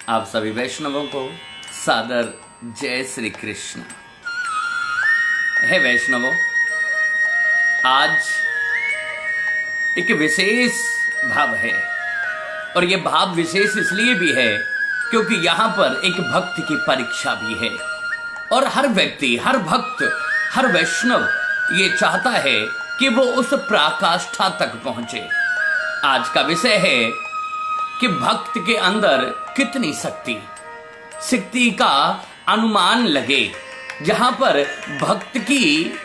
आप सभी वैष्णवों को सादर जय श्री कृष्ण। हे वैष्णवों, आज एक विशेष भाव है और यह भाव विशेष इसलिए भी है क्योंकि यहां पर एक भक्त की परीक्षा भी है और हर व्यक्ति, हर भक्त, हर वैष्णव ये चाहता है कि वो उस पराकाष्ठा तक पहुंचे। आज का विषय है कि भक्त के अंदर कितनी शक्ति का अनुमान लगे, जहां पर भक्त की,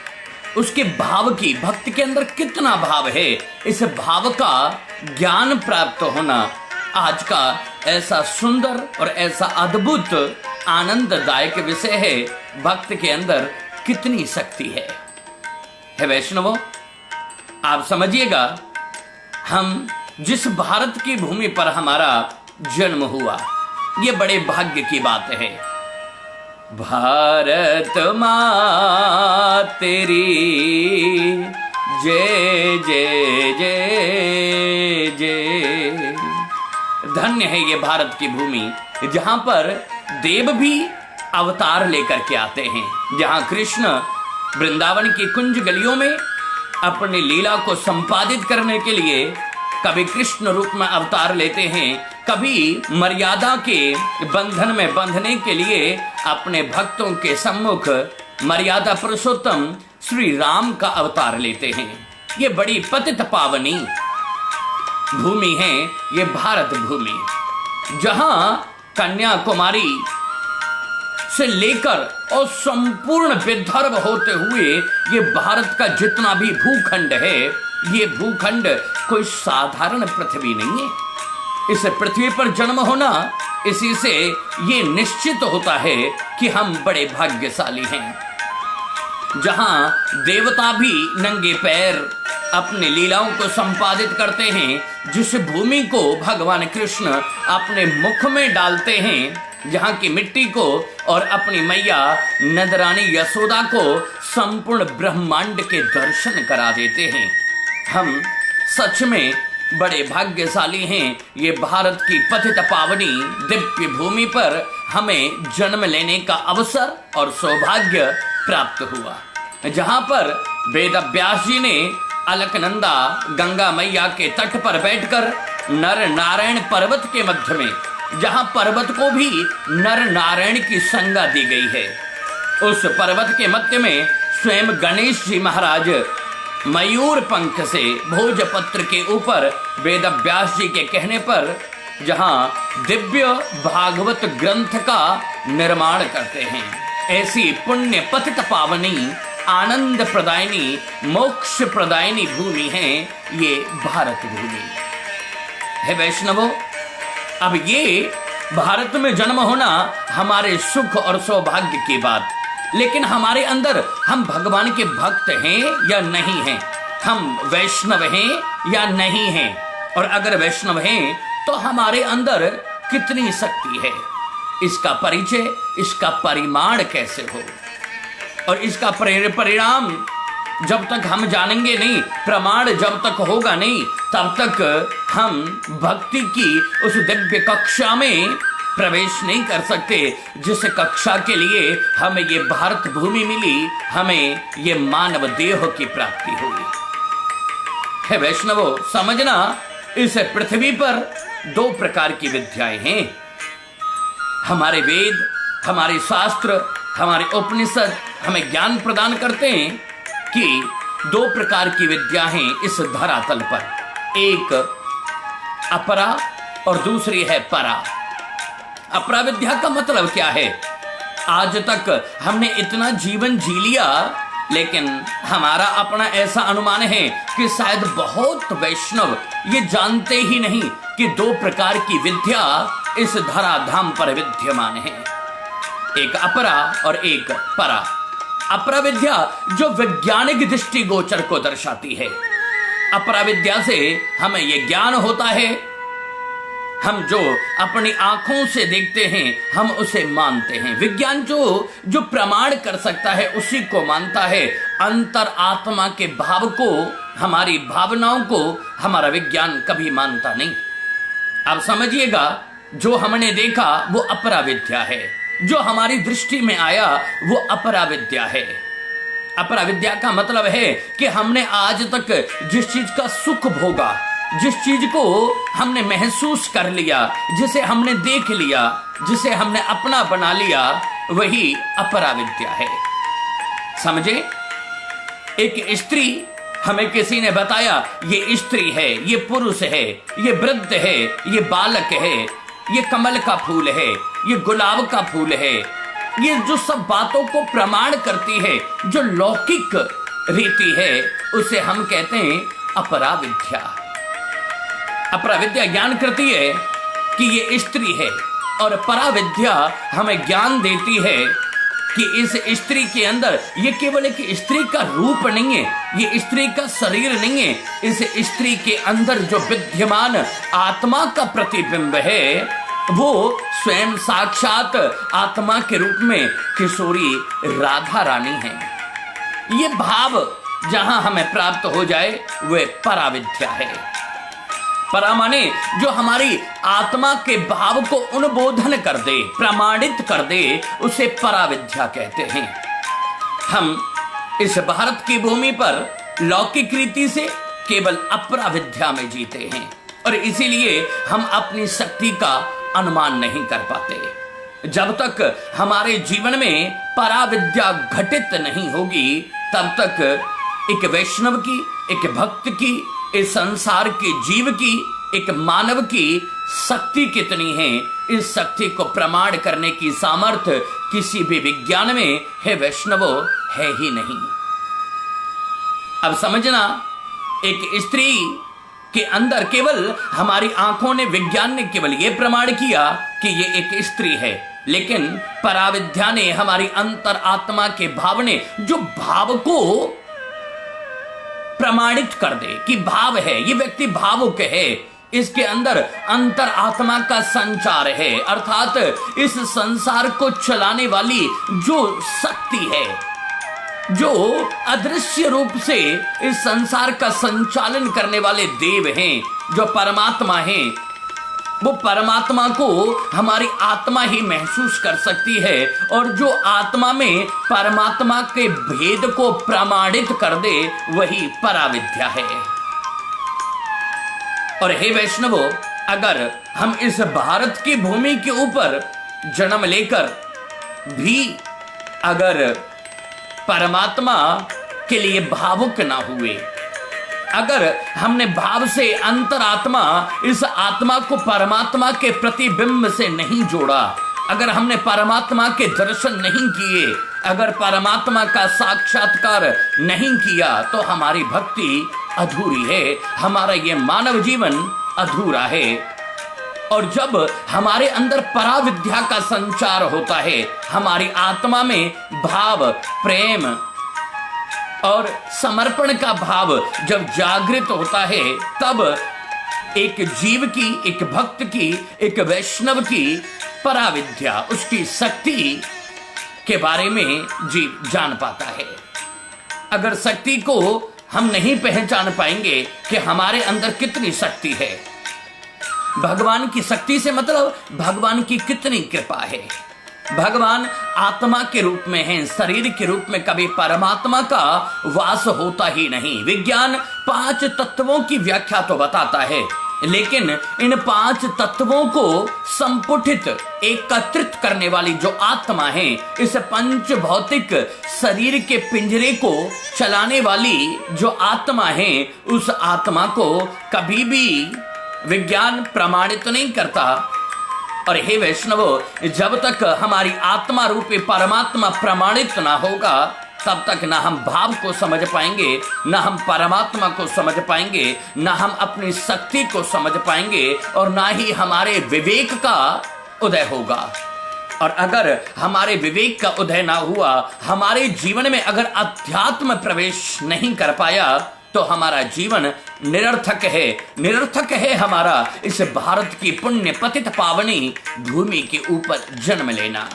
उसके भाव की, भक्त के अंदर कितना भाव है, इस भाव का ज्ञान प्राप्त होना आज का ऐसा सुंदर और ऐसा अद्भुत आनंददायक विषय है। भक्त के अंदर कितनी शक्ति है। हे वैष्णवों, आप समझिएगा, हम जिस भारत की भूमि पर हमारा जन्म हुआ, ये बड़े भाग्य की बात है। भारत माँ तेरी जय जय जय जय। धन्य है ये भारत की भूमि, जहां पर देव भी अवतार लेकर के आते हैं, जहां कृष्ण वृंदावन की कुंज गलियों में अपनी लीला को संपादित करने के लिए कभी कृष्ण रूप में अवतार लेते हैं, कभी मर्यादा के बंधन में बंधने के लिए अपने भक्तों के सम्मुख मर्यादा पुरुषोत्तम श्री राम का अवतार लेते हैं। ये बड़ी पतित पावनी भूमि है, ये भारत भूमि, जहां कन्याकुमारी से लेकर और संपूर्ण विदर्भ होते हुए ये भारत का जितना भी भूखंड है, ये भूखंड कोई साधारण पृथ्वी नहीं है। इस पृथ्वी पर जन्म होना, इसी से ये निश्चित होता है कि हम बड़े भाग्यशाली हैं। जहां देवता भी नंगे पैर अपने लीलाओं को संपादित करते हैं, जिस भूमि को भगवान कृष्ण अपने मुख में डालते हैं, जहां की मिट्टी को और अपनी मैया नंदरानी यशोदा को संपूर्ण ब्रह्मांड के दर्शन करा देते हैं। हम सच में बड़े भाग्यशाली हैं। ये भारत की पतित पावनी दिव्य भूमि पर हमें जन्म लेने का अवसर और सौभाग्य प्राप्त हुआ, जहां पर वेद व्यास जी ने अलकनंदा गंगा मैया के तट पर बैठकर नर नारायण पर्वत के मध्य में, जहां पर्वत को भी नर नारायण की संज्ञा दी गई है, उस पर्वत के मध्य में स्वयं गणेश जी महाराज मयूर पंख से भोजपत्र के ऊपर वेद व्यास जी के कहने पर जहां दिव्य भागवत ग्रंथ का निर्माण करते हैं। ऐसी पुण्य पतित पावनी, आनंद प्रदायिनी, मोक्ष प्रदायिनी भूमि है ये भारत भूमि। हे वैष्णवों, अब ये भारत में जन्म होना हमारे सुख और सौभाग्य की बात, लेकिन हमारे अंदर हम भगवान के भक्त हैं या नहीं हैं, हम वैष्णव हैं या नहीं हैं, और अगर वैष्णव हैं तो हमारे अंदर कितनी शक्ति है, इसका परिचय, इसका परिमाण कैसे हो, और इसका परिणाम जब तक हम जानेंगे नहीं, प्रमाण जब तक होगा नहीं, तब तक हम भक्ति की उस दिव्य कक्षा में प्रवेश नहीं कर सकते, जिस कक्षा के लिए हमें ये भारत भूमि मिली, हमें ये मानव देह की प्राप्ति हुई है। वैष्णवों, समझना, इस पृथ्वी पर दो प्रकार की विद्याएं हैं। हमारे वेद, हमारे शास्त्र, हमारे उपनिषद हमें ज्ञान प्रदान करते हैं कि दो प्रकार की विद्या हैं इस धरातल पर, एक अपरा और दूसरी है परा। अपरा विद्या का मतलब क्या है? आज तक हमने इतना जीवन जी लिया, लेकिन हमारा अपना ऐसा अनुमान है कि शायद बहुत वैष्णव ये जानते ही नहीं कि दो प्रकार की विद्या इस धराधाम पर विद्यमान है, एक अपरा और एक परा। अपरा विद्या जो वैज्ञानिक दृष्टिगोचर को दर्शाती है। अपरा विद्या से हमें ये ज्ञान होता है, हम जो अपनी आंखों से देखते हैं हम उसे मानते हैं। विज्ञान जो प्रमाण कर सकता है उसी को मानता है। अंतर आत्मा के भाव को, हमारी भावनाओं को हमारा विज्ञान कभी मानता नहीं। अब समझिएगा, जो हमने देखा वो अपरा विद्या है, जो हमारी दृष्टि में आया वो अपरा विद्या है। अपरा विद्या का मतलब है कि हमने आज तक जिस चीज का सुख भोगा, जिस चीज को हमने महसूस कर लिया, जिसे हमने देख लिया, जिसे हमने अपना बना लिया, वही अपरा विद्या है। समझे? एक स्त्री, हमें किसी ने बताया ये स्त्री है, ये पुरुष है, ये वृद्ध है, ये बालक है, ये कमल का फूल है, ये गुलाब का फूल है, ये जो सब बातों को प्रमाण करती है, जो लौकिक रीति है, उसे हम कहते हैं अपरा विद्या। अपरा विद्या ज्ञान करती है कि ये स्त्री है, और परा विद्या हमें ज्ञान देती है कि इस स्त्री के अंदर ये केवल एक स्त्री का रूप नहीं है, ये स्त्री का शरीर नहीं है, इस स्त्री के अंदर जो विद्यमान आत्मा का प्रतिबिंब है वो स्वयं साक्षात आत्मा के रूप में किशोरी राधा रानी है। ये भाव जहां हमें प्राप्त हो जाए वह पराविद्या है। परा माने जो हमारी आत्मा के भाव को उन्बोधन कर दे, प्रमाणित कर दे, उसे पराविद्या कहते हैं। हम इस भारत की भूमि पर लौकिक रीति से केवल अपरा विद्या में जीते हैं, और इसीलिए हम अपनी शक्ति का अनुमान नहीं कर पाते। जब तक हमारे जीवन में पराविद्या घटित नहीं होगी, तब तक एक वैष्णव की, एक भक्त की, इस संसार के जीव की, एक मानव की शक्ति कितनी है, इस शक्ति को प्रमाण करने की सामर्थ्य किसी भी विज्ञान में, है वैष्णवो, है ही नहीं। अब समझना, एक स्त्री के अंदर केवल हमारी आंखों ने, विज्ञान ने केवल यह प्रमाण किया कि ये एक स्त्री है, लेकिन पराविद्या ने हमारी अंतर आत्मा के भाव ने, जो भाव को प्रमाणित कर दे कि भाव है, ये व्यक्ति भावुक है, इसके अंदर अंतर आत्मा का संचार है, अर्थात इस संसार को चलाने वाली जो शक्ति है, जो अदृश्य रूप से इस संसार का संचालन करने वाले देव हैं, जो परमात्मा हैं, वो परमात्मा को हमारी आत्मा ही महसूस कर सकती है, और जो आत्मा में परमात्मा के भेद को प्रमाणित कर दे वही पराविद्या है। और हे वैष्णवो, अगर हम इस भारत की भूमि के ऊपर जन्म लेकर भी अगर परमात्मा के लिए भावुक ना हुए, अगर हमने भाव से अंतरात्मा, इस आत्मा को परमात्मा के प्रतिबिंब से नहीं जोड़ा, अगर हमने परमात्मा के दर्शन नहीं किए, अगर परमात्मा का साक्षात्कार नहीं किया, तो हमारी भक्ति अधूरी है, हमारा ये मानव जीवन अधूरा है। और जब हमारे अंदर पराविद्या का संचार होता है, हमारी आत्मा में भाव, प्रेम और समर्पण का भाव जब जागृत होता है, तब एक जीव की, एक भक्त की, एक वैष्णव की पराविद्या, उसकी शक्ति के बारे में जीव जान पाता है। अगर शक्ति को हम नहीं पहचान पाएंगे कि हमारे अंदर कितनी शक्ति है, भगवान की शक्ति से मतलब भगवान की कितनी कृपा है। भगवान आत्मा के रूप में है, शरीर के रूप में कभी परमात्मा का वास होता ही नहीं। विज्ञान 5 तत्वों की व्याख्या तो बताता है, लेकिन इन 5 तत्वों को संपुटित, एकत्रित करने वाली जो आत्मा है, इस पंच भौतिक शरीर के पिंजरे को चलाने वाली जो आत्मा है, उस आत्मा को कभी भी विज्ञान प्रमाणित नहीं करता। और हे वैष्णवो, जब तक हमारी आत्मा रूपी परमात्मा प्रमाणित ना होगा, तब तक ना हम भाव को समझ पाएंगे, ना हम परमात्मा को समझ पाएंगे, ना हम अपनी शक्ति को समझ पाएंगे, और ना ही हमारे विवेक का उदय होगा। और अगर हमारे विवेक का उदय ना हुआ, हमारे जीवन में अगर अध्यात्म प्रवेश नहीं कर पाया, तो हमारा जीवन निरर्थक है। निरर्थक है हमारा इस भारत की पुण्य पतित पावनी भूमि के ऊपर जन्म लेना।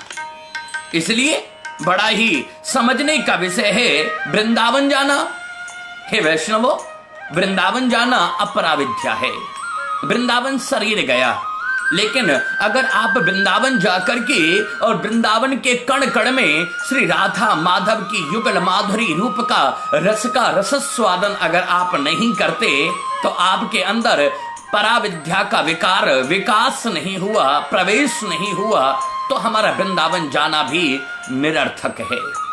इसलिए बड़ा ही समझने का विषय है वृंदावन जाना। हे वैष्णवो, वृंदावन जाना अपराविद्या है। वृंदावन शरीर गया, लेकिन अगर आप वृंदावन जाकर के और वृंदावन के कण कण में श्री राधा माधव की युगल माधुरी रूप का रस स्वादन अगर आप नहीं करते तो आपके अंदर पराविद्या का विकास नहीं हुआ, प्रवेश नहीं हुआ, तो हमारा वृंदावन जाना भी निरर्थक है।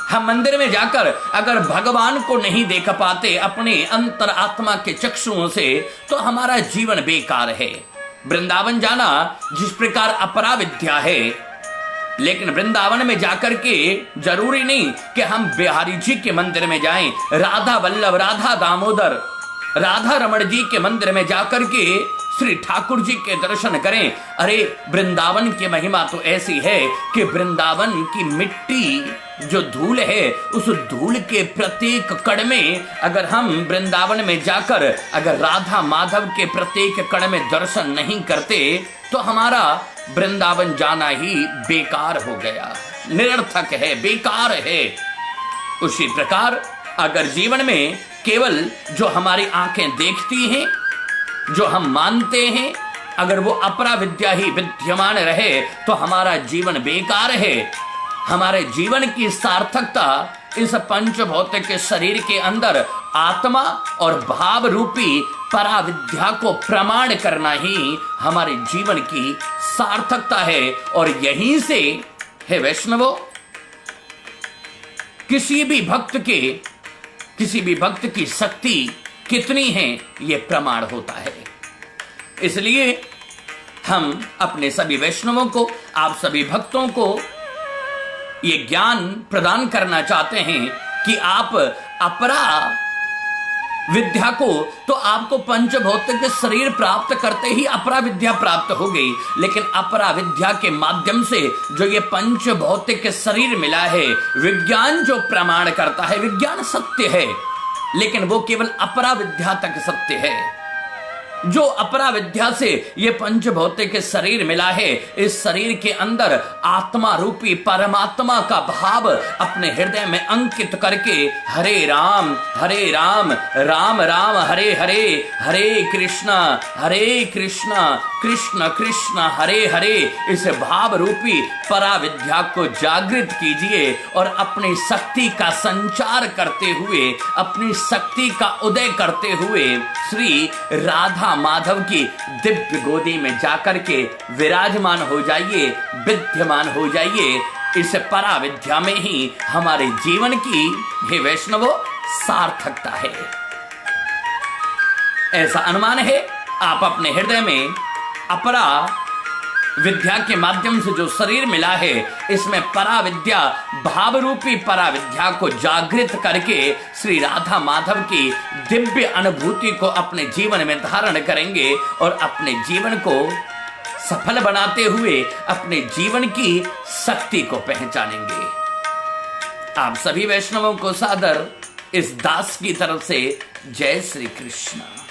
हम मंदिर में जाकर अगर भगवान को नहीं देख पाते अपने अंतर आत्मा के चक्षुओं से तो हमारा जीवन बेकार है। वृंदावन जाना जिस प्रकार अपराविद्या है, लेकिन वृंदावन में जाकर के जरूरी नहीं कि हम बिहारी जी के मंदिर में जाएं, राधा वल्लभ, राधा दामोदर, राधा रमण जी के मंदिर में जाकर के श्री ठाकुर जी के दर्शन करें। अरे वृंदावन की महिमा तो ऐसी है कि वृंदावन की मिट्टी जो धूल है, उस धूल के प्रत्येक कण में अगर हम वृंदावन में जाकर अगर राधा माधव के प्रत्येक कण में दर्शन नहीं करते तो हमारा वृंदावन जाना ही बेकार हो गया, निरर्थक है, बेकार है। उसी प्रकार अगर जीवन में केवल जो हमारी आंखें देखती हैं, जो हम मानते हैं, अगर वो अपरा विद्या ही विद्यमान रहे तो हमारा जीवन बेकार है। हमारे जीवन की सार्थकता इस पंच भौतिक शरीर के अंदर आत्मा और भाव रूपी पराविद्या को प्रमाण करना ही हमारे जीवन की सार्थकता है। और यहीं से हे वैष्णवों, किसी भी भक्त की शक्ति कितनी है ये प्रमाण होता है। इसलिए हम अपने सभी वैष्णवों को, आप सभी भक्तों को ये ज्ञान प्रदान करना चाहते हैं कि आप अपरा विद्या को, तो आपको पंच भौतिक शरीर प्राप्त करते ही अपरा विद्या प्राप्त हो गई, लेकिन अपरा विद्या के माध्यम से जो ये पंच भौतिक शरीर मिला है, विज्ञान जो प्रमाण करता है, विज्ञान सत्य है लेकिन वो केवल अपरा विद्या तक सत्य है। जो अपरा विद्या से ये पंच भौतिक शरीर मिला है, इस शरीर के अंदर आत्मा रूपी परमात्मा का भाव अपने हृदय में अंकित करके हरे राम राम राम हरे हरे, हरे कृष्णा कृष्ण कृष्ण हरे हरे, इस भाव रूपी परा विद्या को जागृत कीजिए और अपनी शक्ति का संचार करते हुए, अपनी शक्ति का उदय करते हुए श्री राधा माधव की दिव्य गोदी में जाकर के विराजमान हो जाइए, विद्यमान हो जाइए। इस परा विद्या में ही हमारे जीवन की, हे वैष्णवों, सार्थकता है। ऐसा अनुमान है आप अपने हृदय में अपरा विद्या के माध्यम से जो शरीर मिला है, इसमें परा विद्या, भाव रूपी परा विद्या को जागृत करके श्री राधा माधव की दिव्य अनुभूति को अपने जीवन में धारण करेंगे और अपने जीवन को सफल बनाते हुए अपने जीवन की शक्ति को पहचानेंगे। आप सभी वैष्णवों को सादर इस दास की तरफ से जय श्री कृष्ण।